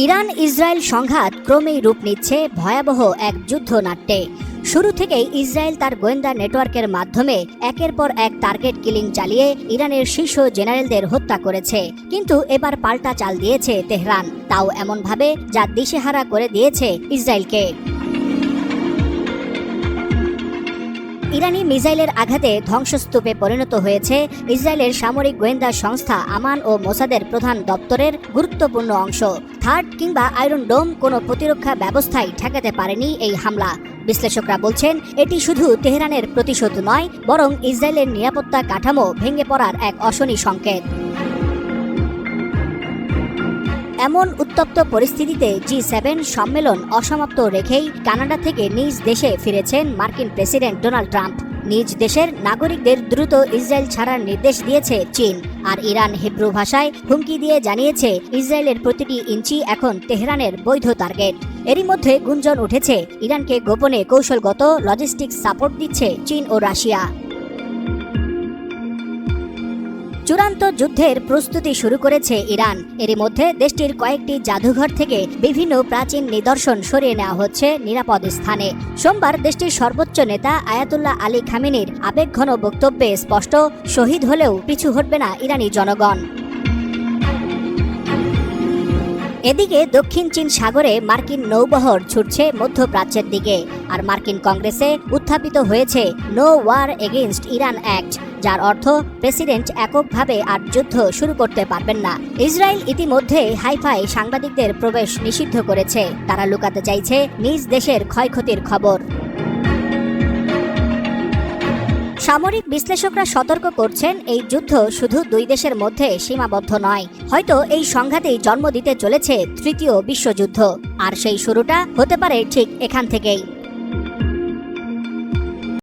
Iran Israel সংঘাত ক্রমেই রূপ নিচ্ছে ভয়াবহ এক যুদ্ধনাট্যে। শুরু থেকেই ইসরায়েল তার গোয়েন্দা নেটওয়ার্কের মাধ্যমে একের পর এক টার্গেট কিলিং চালিয়ে ইরানের শীর্ষ জেনারেলদের হত্যা করেছে। কিন্তু এবার পাল্টা চাল দিয়েছে তেহরান, তাও এমনভাবে যা দিশেহারা করে দিয়েছে ইসরায়েলকে। ইরানি মিসাইলের আঘাতে ধ্বংসস্তূপে পরিণত হয়েছে ইসরায়েলের সামরিক গোয়েন্দা সংস্থা আমান ও মোসাদের প্রধান দপ্তরের গুরুত্বপূর্ণ অংশ। থার্ড কিংবা আয়রন ডোম কোনো প্রতিরক্ষা ব্যবস্থাই ঠেকাতে পারেনি এই হামলা। বিশ্লেষকরা বলছেন এটি শুধু তেহরানের প্রতিশোধ নয়, বরং ইসরায়েলের নিরাপত্তা কাঠামো ভেঙে পড়ার এক অশনি সংকেত। এমন উত্তপ্ত পরিস্থিতিতে G7 সম্মেলন অসমাপ্ত রেখেই কানাডা থেকে নিজ দেশে ফিরেছেন মার্কিন প্রেসিডেন্ট ডোনাল্ড ট্রাম্প। নিজ দেশের নাগরিকদের দ্রুত ইসরায়েল ছাড়ার নির্দেশ দিয়েছে চীন। আর ইরান হিব্রু ভাষায় হুমকি দিয়ে জানিয়েছে ইসরায়েলের প্রতিটি ইঞ্চি এখন তেহরানের বৈধ টার্গেট। এরই মধ্যে গুঞ্জন উঠেছে ইরানকে গোপনে কৌশলগত লজিস্টিক্স সাপোর্ট দিচ্ছে চীন ও রাশিয়া। চূড়ান্ত যুদ্ধের প্রস্তুতি শুরু করেছে ইরান। এরই মধ্যে দেশটির কয়েকটি জাদুঘর থেকে বিভিন্ন প্রাচীন নিদর্শন সরিয়ে নেওয়া হচ্ছে নিরাপদ স্থানে। সোমবার দেশটির সর্বোচ্চ নেতা আয়াতুল্লাহ আলী খামেনির আবেগঘন বক্তব্যে স্পষ্ট, শহীদ হলেও পিছু হটবে না ইরানি জনগণ। এদিকে দক্ষিণ চীন সাগরে মার্কিন নৌবহর ছুটছে মধ্যপ্রাচ্যের দিকে। আর মার্কিন কংগ্রেসে উত্থাপিত হয়েছে no war against Iran act, যার অর্থ প্রেসিডেন্ট এককভাবে আর যুদ্ধ শুরু করতে পারবেন না। ইসরায়েল ইতিমধ্যে হাইফাই সাংবাদিকদের প্রবেশ নিষিদ্ধ করেছে। তারা লুকাতে চাইছে নিজ দেশের ক্ষয়ক্ষতির খবর। সামরিক বিশ্লেষকরা সতর্ক করছেন এই যুদ্ধ শুধু দুই দেশের মধ্যে সীমাবদ্ধ নয়, হয়তো এই সংঘাতেই জন্ম দিতে চলেছে তৃতীয় বিশ্বযুদ্ধ। আর সেই শুরুটা হতে পারে ঠিক এখান থেকেই।